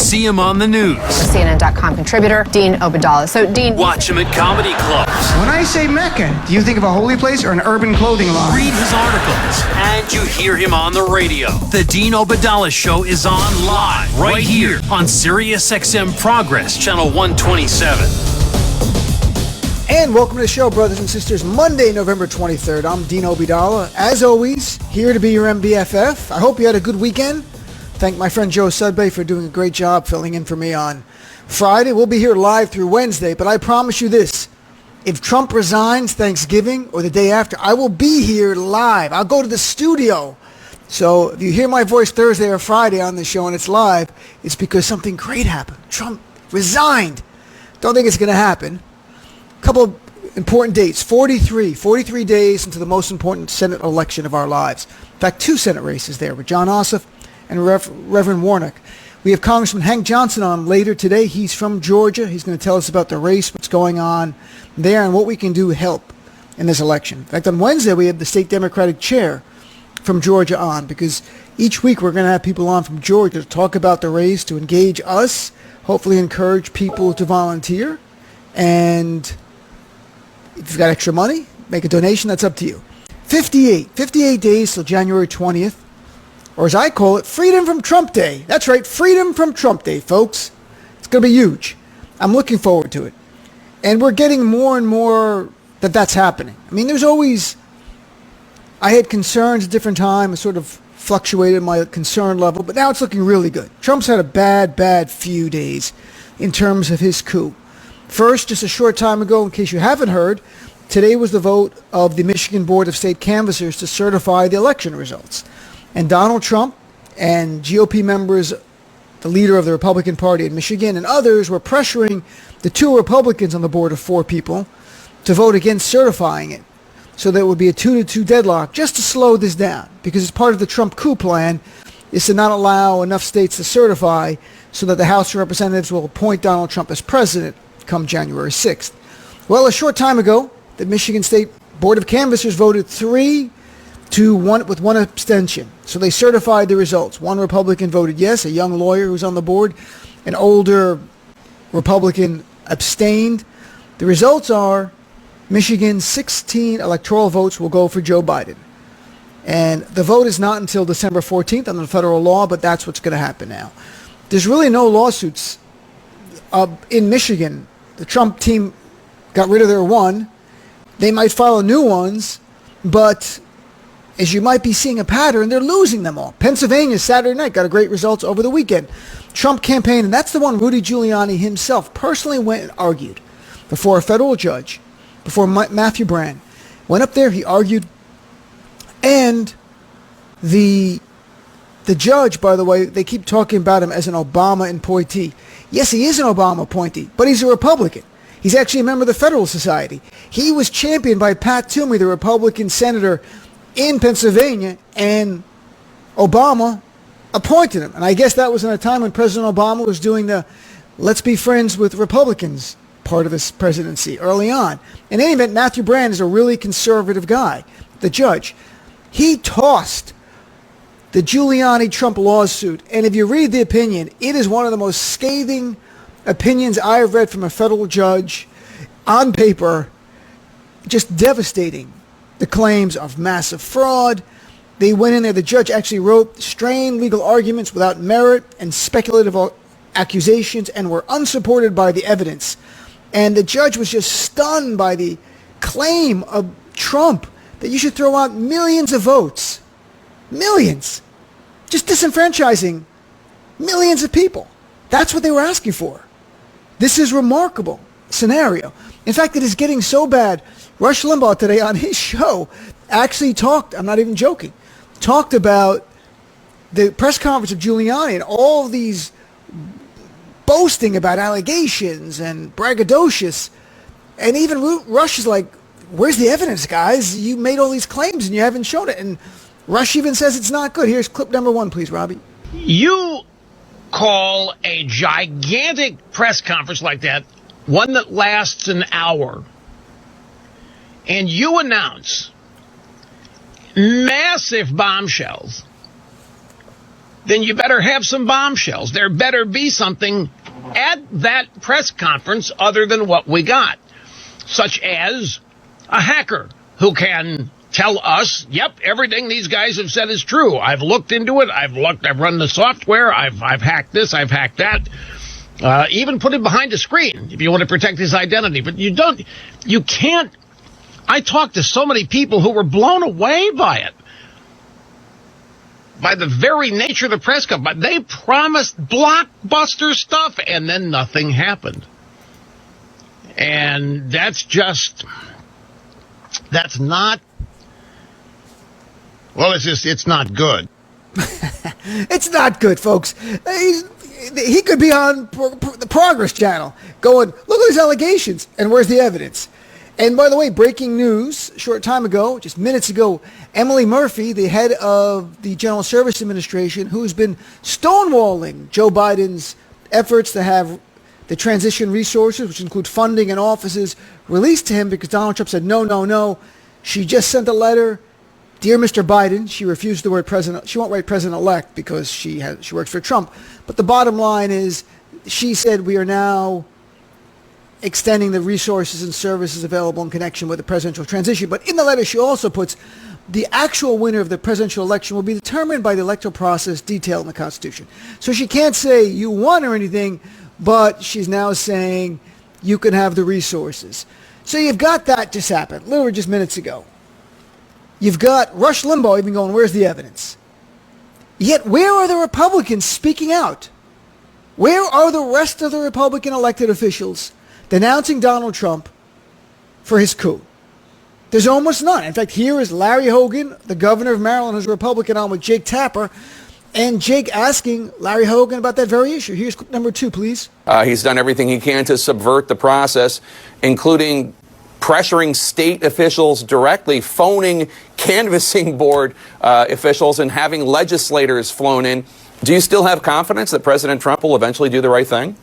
see him on the news. CNN.com contributor, Dean Obadala. So, Dean... Watch him at comedy clubs. When I say Mecca, do you think of a holy place or an urban clothing line? Read his articles. And you hear him on the radio. The Dean Obadala Show is on live right here on SiriusXM Progress, Channel 127. And welcome to the show, brothers and sisters. Monday, November 23rd. I'm Dean Obadala. As always, here to be your MBFF. I hope you had a good weekend. Thank my friend Joe Sudbay for doing a great job filling in for me on Friday. We'll be here live through Wednesday, but I promise you this. If Trump resigns Thanksgiving or the day after, I will be here live. I'll go to the studio. So if you hear my voice Thursday or Friday on the show and it's live, it's because something great happened. Trump resigned. Don't think it's going to happen. Couple of important dates. 43 days into the most important Senate election of our lives. In fact, two Senate races there with John Ossoff and Reverend Warnock. We have Congressman Hank Johnson on later today. He's from Georgia. He's going to tell us about the race, what's going on there, and what we can do to help in this election. In fact, on Wednesday, we have the state Democratic chair from Georgia on, because each week we're going to have people on from Georgia to talk about the race, to engage us, hopefully encourage people to volunteer, and if you've got extra money, make a donation. That's up to you. 58 days till January 20th, or as I call it, Freedom from Trump Day. That's right, Freedom from Trump Day, folks. It's going to be huge. I'm looking forward to it. And we're getting more and more that's happening. I mean, there's always, I had concerns at different times. I sort of fluctuated my concern level, but now it's looking really good. Trump's had a bad few days in terms of his coup. First, just a short time ago, in case you haven't heard, today was the vote of the Michigan Board of State Canvassers to certify the election results. And Donald Trump and GOP members, the leader of the Republican Party in Michigan, and others were pressuring the two Republicans on the board of four people to vote against certifying it, so that it would be a 2-2 deadlock, just to slow this down, because it's part of the Trump coup plan is to not allow enough states to certify so that the House of Representatives will appoint Donald Trump as president come January 6th. Well, a short time ago, the Michigan State Board of Canvassers voted 3-1 with one abstention. So they certified the results. One Republican voted yes, a young lawyer who was on the board. An older Republican abstained. The results are Michigan's 16 electoral votes will go for Joe Biden. And the vote is not until December 14th under federal law, but that's what's going to happen now. There's really no lawsuits in Michigan. The Trump team got rid of their one. They might file new ones, but as you might be seeing a pattern, they're losing them all. Pennsylvania, Saturday night, got a great results over the weekend. Trump campaign, and that's the one Rudy Giuliani himself personally went and argued before a federal judge, before Matthew Brand. Went up there, he argued, and the judge, by the way, they keep talking about him as an Obama appointee. Yes, he is an Obama appointee, but he's a Republican. He's actually a member of the Federalist Society. He was championed by Pat Toomey, the Republican senator in Pennsylvania, and Obama appointed him. And I guess that was in a time when President Obama was doing the let's be friends with Republicans part of his presidency early on. In any event, Matthew Brand is a really conservative guy, the judge. He tossed the Giuliani-Trump lawsuit, and if you read the opinion, it is one of the most scathing opinions I have read from a federal judge on paper, just devastating. The claims of massive fraud. They went in there, the judge actually wrote strained legal arguments without merit and speculative accusations and were unsupported by the evidence. And the judge was just stunned by the claim of Trump that you should throw out millions of votes. Millions. Just disenfranchising millions of people. That's what they were asking for. This is a remarkable scenario. In fact, it is getting so bad. Rush Limbaugh today on his show actually talked, I'm not even joking, talked about the press conference of Giuliani and all these boasting about allegations and braggadocious. And even Rush is like, where's the evidence, guys? You made all these claims and you haven't shown it. And Rush even says it's not good. Here's clip number 1, please, Robbie. You call a gigantic press conference like that, one that lasts an hour, and you announce massive bombshells then you better have some bombshells. There better be something at that press conference other than what we got, such as a hacker who can tell us, yep, everything these guys have said is true. I've looked into it. I've run the software. I've hacked this. I've hacked that. Even put him behind a screen if you want to protect his identity. But you can't. I talked to so many people who were blown away by it, by the very nature of the press conference. They promised blockbuster stuff, and then nothing happened. And that's not. Well, it's not good. It's not good, folks. He could be on the Progress Channel going, look at these allegations, and where's the evidence? And by the way, breaking news, short time ago, just minutes ago, Emily Murphy, the head of the General Services Administration, who's been stonewalling Joe Biden's efforts to have the transition resources, which include funding and offices, released to him because Donald Trump said, no. She just sent a letter. Dear Mr. Biden, she refused the word president. She won't write president-elect because she works for Trump. But the bottom line is, she said we are now extending the resources and services available in connection with the presidential transition. But in the letter, she also puts the actual winner of the presidential election will be determined by the electoral process detailed in the Constitution. So she can't say you won or anything, but she's now saying you can have the resources. So you've got that just happened, literally just minutes ago. You've got Rush Limbaugh even going, where's the evidence? Yet where are the Republicans speaking out? Where are the rest of the Republican elected officials denouncing Donald Trump for his coup? There's almost none. In fact, here is Larry Hogan, the governor of Maryland, who's a Republican, on with Jake Tapper, and Jake asking Larry Hogan about that very issue. Here's clip number 2, please. He's done everything he can to subvert the process, including pressuring state officials directly, phoning canvassing board officials, and having legislators flown in. Do you still have confidence that President Trump will eventually do the right thing?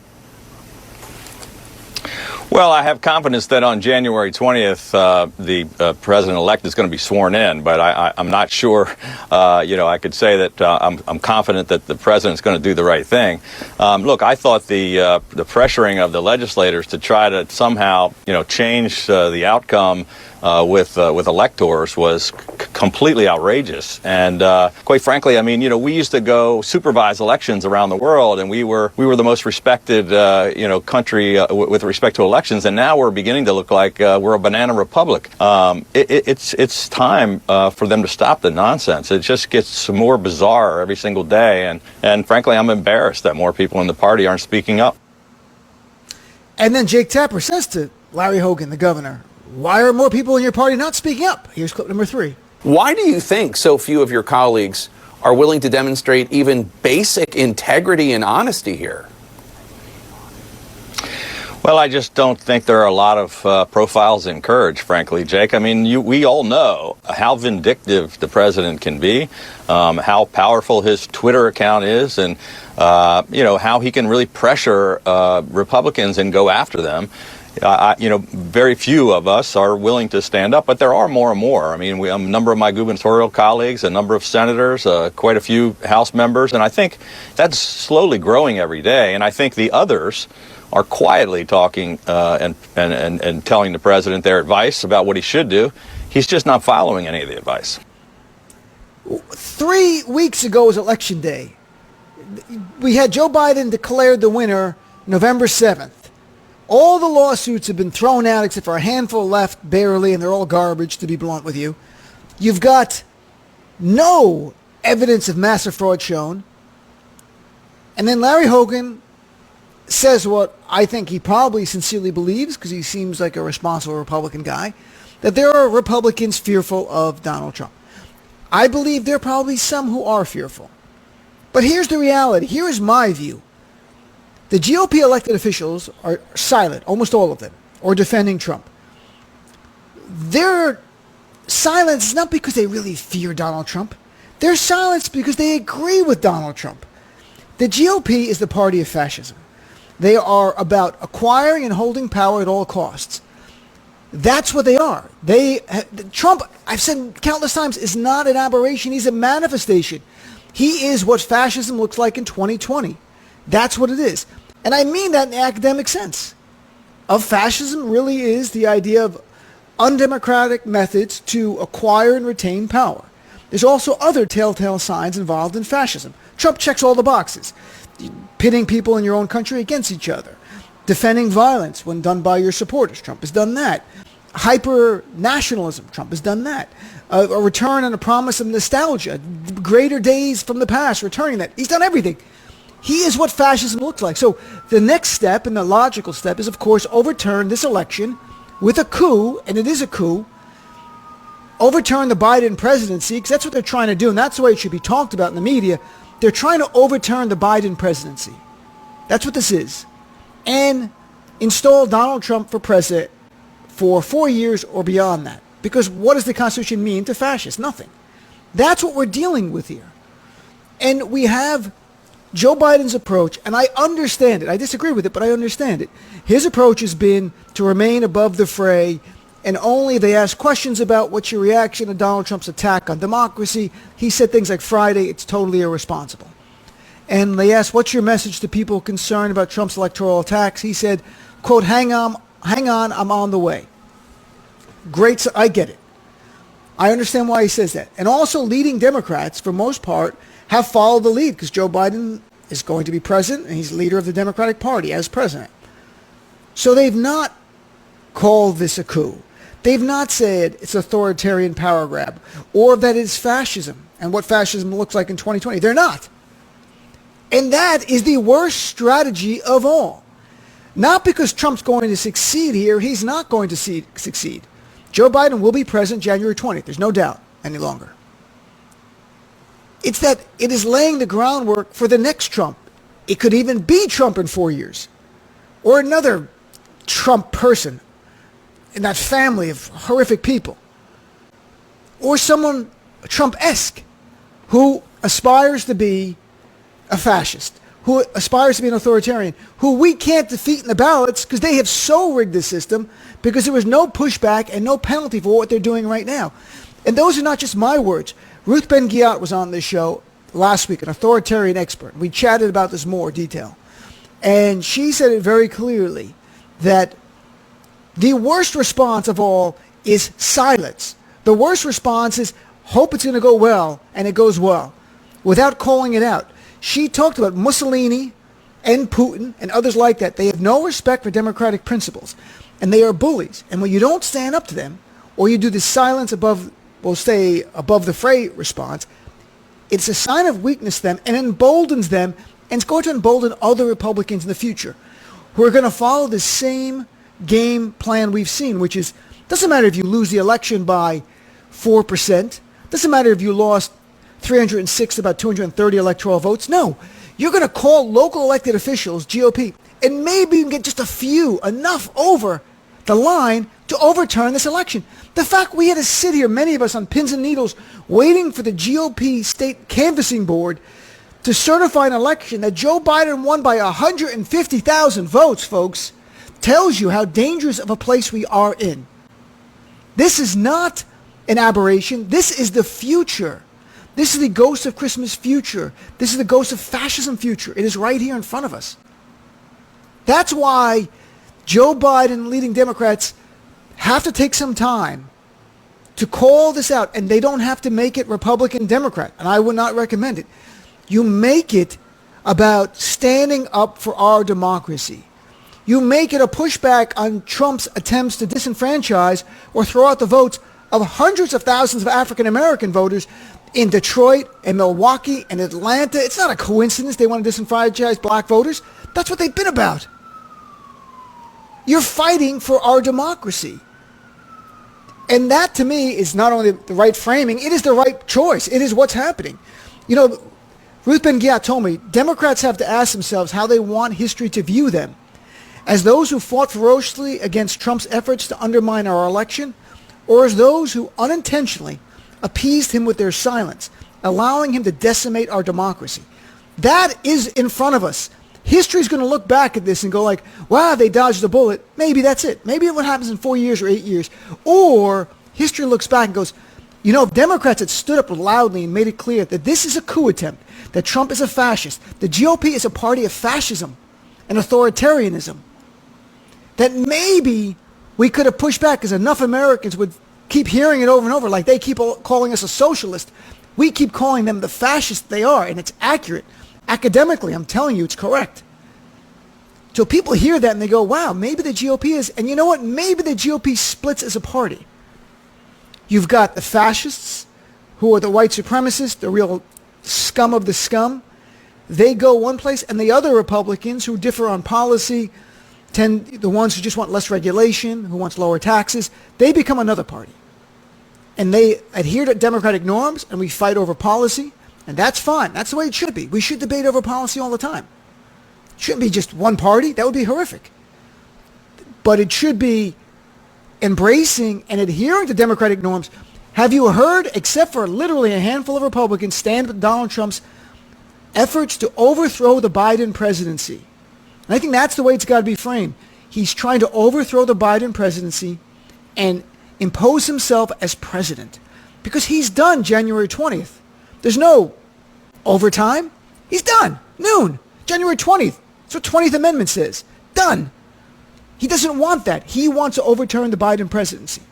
Well, I have confidence that on January 20th, the president-elect is going to be sworn in, but I'm not sure, I could say that I'm confident that the president's going to do the right thing. Look, I thought the pressuring of the legislators to try to somehow, change the outcome with electors was completely outrageous. And quite frankly, we used to go supervise elections around the world, and we were the most respected, country with respect to elections. And now we're beginning to look like we're a banana republic. It's time for them to stop the nonsense. It just gets more bizarre every single day. And frankly, I'm embarrassed that more people in the party aren't speaking up. And then Jake Tapper says to Larry Hogan, the governor, why are more people in your party not speaking up? Here's clip number 3. Why do you think so few of your colleagues are willing to demonstrate even basic integrity and honesty here? Well, I just don't think there are a lot of profiles in courage, frankly, Jake. We all know how vindictive the president can be, how powerful his Twitter account is, and, how he can really pressure Republicans and go after them. Very few of us are willing to stand up, but there are more and more. A number of my gubernatorial colleagues, a number of senators, quite a few House members, and I think that's slowly growing every day. And I think the others are quietly talking and telling the president their advice about what he should do. He's just not following any of the advice. 3 weeks ago was Election Day. We had Joe Biden declared the winner November 7th. All the lawsuits have been thrown out except for a handful left, barely, and they're all garbage, to be blunt with you. You've got no evidence of massive fraud shown. And then Larry Hogan says what I think he probably sincerely believes, because he seems like a responsible Republican guy, that there are Republicans fearful of Donald Trump. I believe there are probably some who are fearful. But here's the reality. Here is my view. The GOP elected officials are silent, almost all of them, or defending Trump. Their silence is not because they really fear Donald Trump. They're silent because they agree with Donald Trump. The GOP is the party of fascism. They are about acquiring and holding power at all costs. That's what they are. Trump, I've said countless times, is not an aberration. He's a manifestation. He is what fascism looks like in 2020. That's what it is. And I mean that in the academic sense. Of fascism really is the idea of undemocratic methods to acquire and retain power. There's also other telltale signs involved in fascism. Trump checks all the boxes. Pitting people in your own country against each other. Defending violence when done by your supporters. Trump has done that. Hyper-nationalism. Trump has done that. A return and a promise of nostalgia. Greater days from the past. Returning that. He's done everything. He is what fascism looks like. So the next step and the logical step is, of course, overturn this election with a coup, and it is a coup, overturn the Biden presidency, because that's what they're trying to do, and that's the way it should be talked about in the media. They're trying to overturn the Biden presidency. That's what this is. And install Donald Trump for president for 4 years or beyond that. Because what does the Constitution mean to fascists? Nothing. That's what we're dealing with here. And we have Joe Biden's approach, and I understand it. I disagree with it, but I understand it. His approach has been to remain above the fray, and only they ask questions about what's your reaction to Donald Trump's attack on democracy. He said things like Friday, it's totally irresponsible. And they asked, what's your message to people concerned about Trump's electoral attacks? He said, quote, hang on, I'm on the way. Great, I get it. I understand why he says that. And also leading Democrats, for most part, have followed the lead because Joe Biden is going to be president and he's leader of the Democratic Party as president. So they've not called this a coup. They've not said it's authoritarian power grab or that it's fascism and what fascism looks like in 2020. They're not. And that is the worst strategy of all. Not because Trump's going to succeed here. He's not going to succeed. Joe Biden will be president January 20th. There's no doubt any longer. It's that it is laying the groundwork for the next Trump. It could even be Trump in 4 years. Or another Trump person in that family of horrific people. Or someone Trump-esque who aspires to be a fascist, who aspires to be an authoritarian, who we can't defeat in the ballots because they have so rigged the system because there was no pushback and no penalty for what they're doing right now. And those are not just my words. Ruth Ben-Ghiat was on this show last week, an authoritarian expert. We chatted about this more detail. And she said it very clearly that the worst response of all is silence. The worst response is hope it's going to go well, and it goes well, without calling it out. She talked about Mussolini and Putin and others like that. They have no respect for democratic principles, and they are bullies. And when you don't stand up to them, or you do the silence above, we'll say, above the fray response, it's a sign of weakness to them and emboldens them, and it's going to embolden other Republicans in the future who are going to follow the same game plan we've seen, which is, doesn't matter if you lose the election by 4%, doesn't matter if you lost 306 about 230 electoral votes. No, you're going to call local elected officials, GOP, and maybe you can get just a few, enough over the line to overturn this election. The fact we had to sit here, many of us on pins and needles, waiting for the GOP state canvassing board to certify an election that Joe Biden won by 150,000 votes, folks, tells you how dangerous of a place we are in. This is not an aberration. This is the future. This is the ghost of Christmas future. This is the ghost of fascism future. It is right here in front of us. That's why Joe Biden leading Democrats have to take some time to call this out, and they don't have to make it Republican-Democrat, and I would not recommend it. You make it about standing up for our democracy. You make it a pushback on Trump's attempts to disenfranchise or throw out the votes of hundreds of thousands of African-American voters in Detroit and Milwaukee and Atlanta. It's not a coincidence they want to disenfranchise black voters. That's what they've been about. You're fighting for our democracy. And that, to me, is not only the right framing, it is the right choice. It is what's happening. You know, Ruth Ben-Ghiat told me, Democrats have to ask themselves how they want history to view them. As those who fought ferociously against Trump's efforts to undermine our election, or as those who unintentionally appeased him with their silence, allowing him to decimate our democracy. That is in front of us. History's going to look back at this and go like, wow, they dodged a bullet. Maybe that's it. Maybe what happens in 4 years or 8 years. Or history looks back and goes, You know, if Democrats had stood up loudly and made it clear that this is a coup attempt, that Trump is a fascist, the GOP is a party of fascism and authoritarianism, that maybe we could have pushed back, because enough Americans would keep hearing it over and over, like they keep calling us a socialist. We keep calling them the fascists they are, and it's accurate. Academically, I'm telling you, it's correct. So people hear that and they go, wow, maybe the GOP is, and you know what? Maybe the GOP splits as a party. You've got the fascists, who are the white supremacists, the real scum of the scum. They go one place, and the other Republicans who differ on policy, the ones who just want less regulation, who wants lower taxes, they become another party. And they adhere to democratic norms, and we fight over policy, and that's fine. That's the way it should be. We should debate over policy all the time. It shouldn't be just one party. That would be horrific. But it should be embracing and adhering to democratic norms. Have you heard, except for literally a handful of Republicans, stand with Donald Trump's efforts to overthrow the Biden presidency? And I think that's the way it's got to be framed. He's trying to overthrow the Biden presidency and impose himself as president, because he's done January 20th. There's no overtime. He's done. Noon. January 20th. That's what 20th Amendment says. Done. He doesn't want that. He wants to overturn the Biden presidency.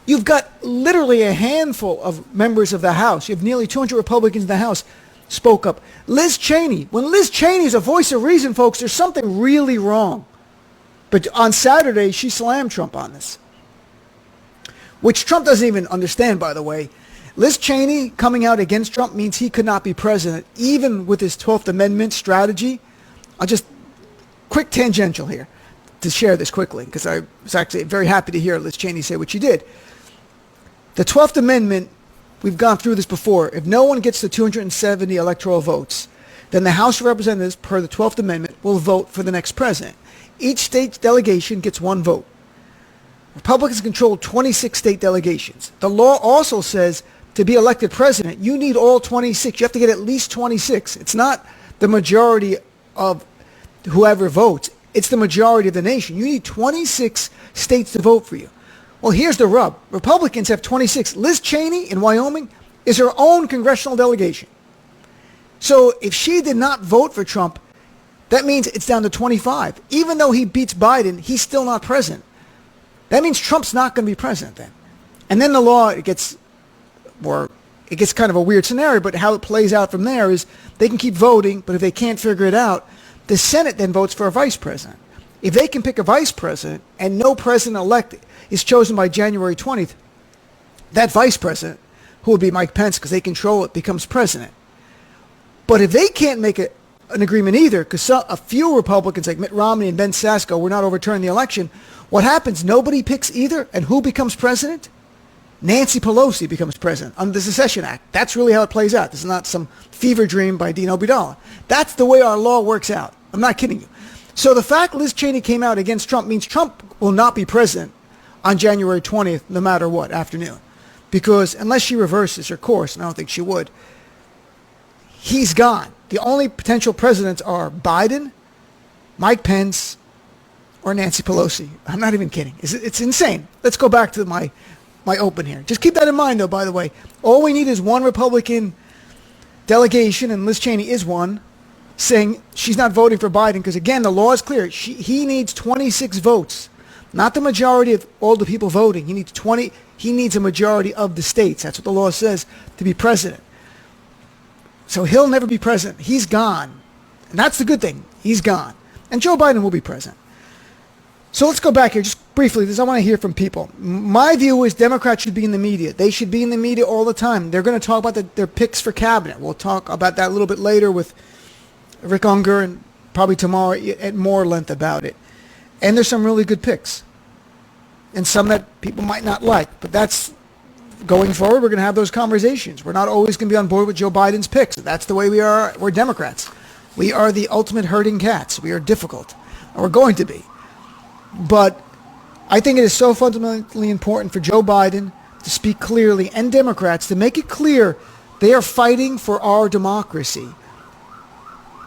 You've got literally a handful of members of the House. You have nearly 200 Republicans in the House spoke up. Liz Cheney. When Liz Cheney is a voice of reason, folks, there's something really wrong. But on Saturday, she slammed Trump on this, which Trump doesn't even understand, by the way. Liz Cheney coming out against Trump means he could not be president, even with his 12th Amendment strategy. I'll just, quick tangential here to share this quickly, because I was actually very happy to hear Liz Cheney say what she did. The 12th Amendment, we've gone through this before. If no one gets the 270 electoral votes, then the House of Representatives, per the 12th Amendment, will vote for the next president. Each state delegation gets one vote. Republicans control 26 state delegations. The law also says to be elected president, you need all 26. You have to get at least 26. It's not the majority of whoever votes. It's the majority of the nation. You need 26 states to vote for you. Well, here's the rub. Republicans have 26. Liz Cheney in Wyoming is her own congressional delegation. So if she did not vote for Trump, that means it's down to 25. Even though he beats Biden, he's still not president. That means Trump's not going to be president then. And then the law, it gets kind of a weird scenario, but how it plays out from there is they can keep voting, but if they can't figure it out, the Senate then votes for a vice president. If they can pick a vice president and no president-elect is chosen by January 20th, that vice president, who will be Mike Pence because they control it, becomes president. But if they can't make an agreement either, because a few Republicans like Mitt Romney and Ben Sasko were not overturning the election, what happens? Nobody picks either, and who becomes president? Nancy Pelosi becomes president under the Secession Act. That's really how it plays out. This is not some fever dream by Dean Obeidallah. That's the way our law works out. I'm not kidding you. So the fact Liz Cheney came out against Trump means Trump will not be president on January 20th, no matter what, afternoon. Because unless she reverses her course, and I don't think she would, he's gone. The only potential presidents are Biden, Mike Pence, or Nancy Pelosi. I'm not even kidding. It's insane. Let's go back to my open here. Just keep that in mind, though, by the way. All we need is one Republican delegation, and Liz Cheney is one, saying she's not voting for Biden, because, again, the law is clear. He needs 26 votes, not the majority of all the people voting. He needs 20. He needs a majority of the states. That's what the law says to be president. So he'll never be president. He's gone. And that's the good thing. He's gone. And Joe Biden will be president. So let's go back here just briefly, because I want to hear from people. My view is Democrats should be in the media. They should be in the media all the time. They're going to talk about their picks for cabinet. We'll talk about that a little bit later with Rick Unger, and probably tomorrow at more length about it. And there's some really good picks. And some that people might not like. But that's, going forward, we're going to have those conversations. We're not always going to be on board with Joe Biden's picks. That's the way we are. We're Democrats. We are the ultimate herding cats. We are difficult. And we're going to be. But I think it is so fundamentally important for Joe Biden to speak clearly, and Democrats to make it clear they are fighting for our democracy.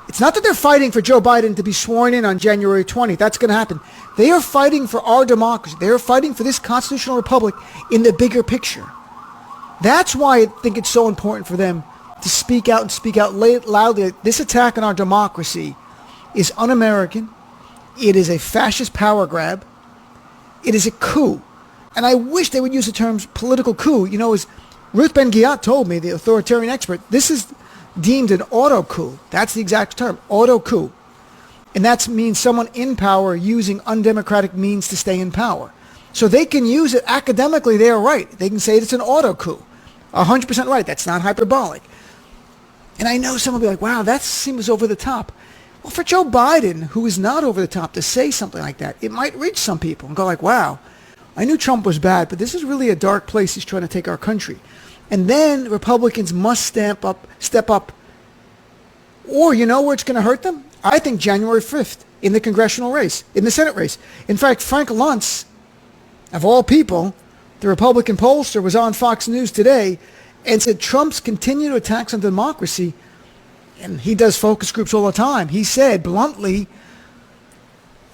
It's not that they're fighting for Joe Biden to be sworn in on January 20th. That's going to happen. They are fighting for our democracy. They are fighting for this constitutional republic in the bigger picture. That's why I think it's so important for them to speak out and speak out loudly. This attack on our democracy is un-American. It is a fascist power grab. It is a coup. And I wish they would use the term political coup. You know, as Ruth Ben-Ghiat told me, the authoritarian expert, this is deemed an auto-coup. That's the exact term, auto-coup. And that means someone in power using undemocratic means to stay in power. So they can use it academically, they are right. They can say it's an auto-coup. 100% right. That's not hyperbolic. And I know someone will be like, wow, that seems over the top. Well, for Joe Biden, who is not over the top, to say something like that, it might reach some people and go like, wow, I knew Trump was bad, but this is really a dark place he's trying to take our country. And then Republicans must step up. Or you know where it's going to hurt them? I think January 5th in the congressional race, in the Senate race. In fact, Frank Luntz, of all people, the Republican pollster, was on Fox News today and said Trump's continued attacks on democracy, and he does focus groups all the time, he said bluntly,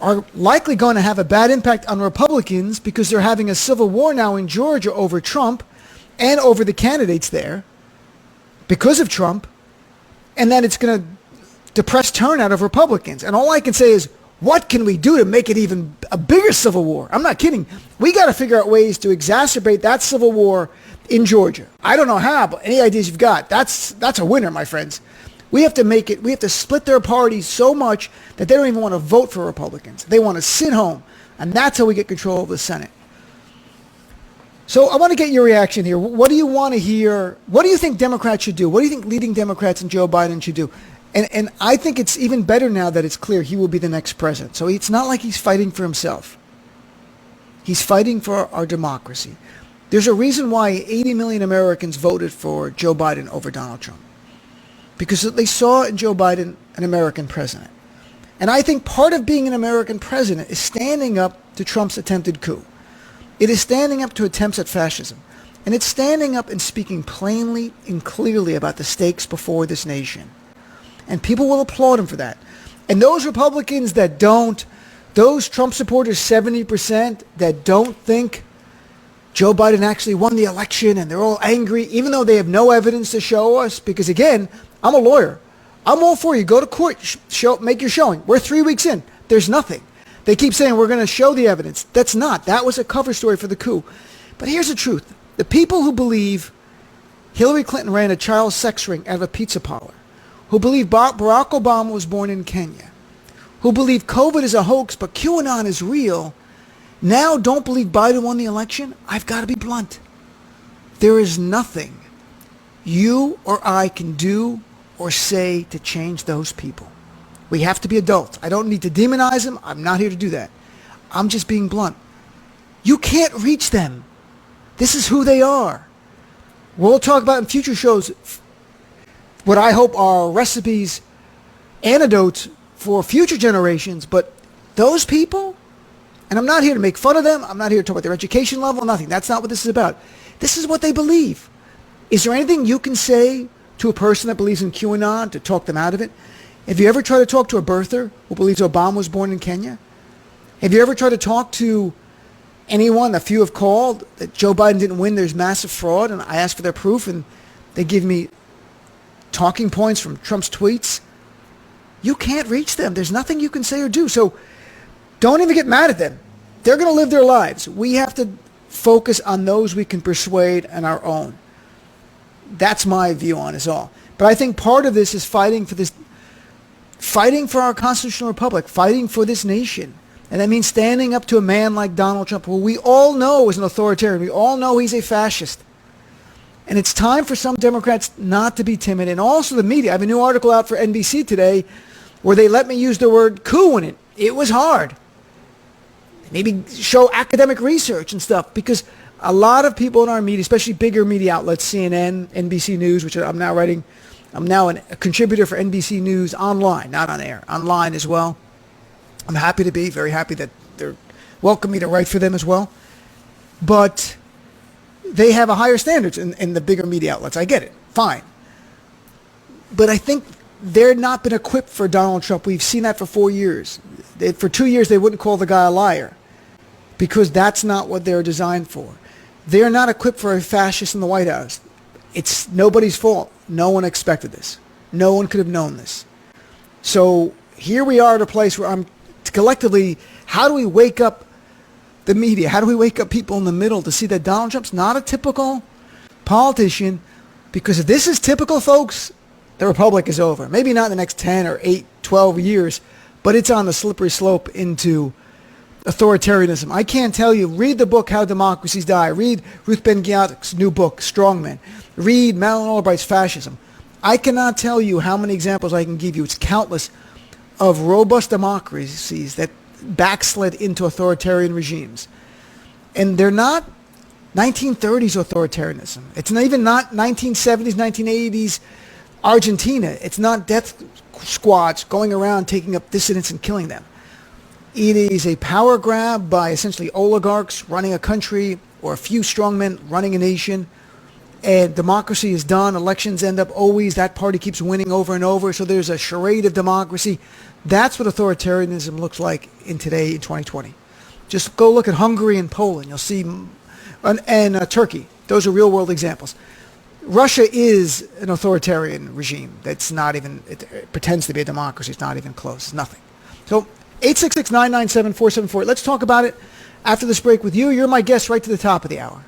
are likely going to have a bad impact on Republicans because they're having a civil war now in Georgia over Trump and over the candidates there because of Trump, and that it's going to depress turnout of Republicans. And all I can say is, what can we do to make it even a bigger civil war? I'm not kidding. We got to figure out ways to exacerbate that civil war in Georgia. I don't know how, but any ideas you've got, that's a winner, my friends. We have to make it, we have to split their parties so much that they don't even want to vote for Republicans. They want to sit home, and that's how we get control of the Senate. So I want to get your reaction here. What do you want to hear? What do you think Democrats should do? What do you think leading Democrats and Joe Biden should do? And I think it's even better now that it's clear he will be the next president. So it's not like he's fighting for himself. He's fighting for our democracy. There's a reason why 80 million Americans voted for Joe Biden over Donald Trump. Because they saw in Joe Biden an American president. And I think part of being an American president is standing up to Trump's attempted coup. It is standing up to attempts at fascism. And it's standing up and speaking plainly and clearly about the stakes before this nation. And people will applaud him for that. And those Republicans that don't, those Trump supporters, 70%, that don't think Joe Biden actually won the election and they're all angry, even though they have no evidence to show us, because again, I'm a lawyer. I'm all for you. Go to court, make your showing. We're 3 weeks in. There's nothing. They keep saying we're going to show the evidence. That's not. That was a cover story for the coup. But here's the truth. The people who believe Hillary Clinton ran a child sex ring out of a pizza parlor, who believe Barack Obama was born in Kenya, who believe COVID is a hoax but QAnon is real, now don't believe Biden won the election. I've got to be blunt. There is nothing you or I can do or say to change those people. We have to be adults. I don't need to demonize them. I'm not here to do that. I'm just being blunt. You can't reach them. This is who they are. We'll talk about in future shows what I hope are recipes, antidotes for future generations, but those people, and I'm not here to make fun of them, I'm not here to talk about their education level, nothing. That's not what this is about. This is what they believe. Is there anything you can say to a person that believes in QAnon to talk them out of it? Have you ever tried to talk to a birther who believes Obama was born in Kenya? Have you ever tried to talk to anyone, a few have called, that Joe Biden didn't win, there's massive fraud, and I asked for their proof, and they give me talking points from Trump's tweets? You can't reach them. There's nothing you can say or do. So don't even get mad at them. They're going to live their lives. We have to focus on those we can persuade on our own. That's my view on it all. But I think part of this is fighting for our constitutional republic, fighting for this nation. And that means standing up to a man like Donald Trump, who we all know is an authoritarian. We all know he's a fascist. And it's time for some Democrats not to be timid. And also the media. I have a new article out for NBC today where they let me use the word coup in it. It was hard. Maybe show academic research and stuff, because a lot of people in our media, especially bigger media outlets, CNN, NBC News, which I'm now writing, I'm now a contributor for NBC News online, not on air, online as well. I'm happy to be, very happy that they're welcome me to write for them as well. But they have a higher standards in the bigger media outlets. I get it. Fine. But I think they're not been equipped for Donald Trump. We've seen that for 4 years. For 2 years, they wouldn't call the guy a liar because that's not what they're designed for. They're not equipped for a fascist in the White House. It's nobody's fault. No one expected this. No one could have known this. So here we are at a place where I'm collectively, how do we wake up the media? How do we wake up people in the middle to see that Donald Trump's not a typical politician? Because if this is typical, folks, the Republic is over. Maybe not in the next 10 or 8, 12 years, but it's on the slippery slope into authoritarianism. I can't tell you. Read the book, How Democracies Die. Read Ruth Ben-Ghiat's new book, Strongmen. Read Madeleine Albright's Fascism. I cannot tell you how many examples I can give you. It's countless of robust democracies that backslid into authoritarian regimes. And they're not 1930s authoritarianism. It's not even not 1970s, 1980s Argentina. It's not death squads going around taking up dissidents and killing them. It is a power grab by essentially oligarchs running a country or a few strongmen running a nation. And democracy is done. Elections end up always, that party keeps winning over and over. So there's a charade of democracy. That's what authoritarianism looks like in 2020. Just go look at Hungary and Poland. You'll see, and Turkey. Those are real world examples. Russia is an authoritarian regime. That's not even, it pretends to be a democracy. It's not even close. It's nothing. So 866-997-474. Let's talk about it after this break with you. You're my guest right to the top of the hour.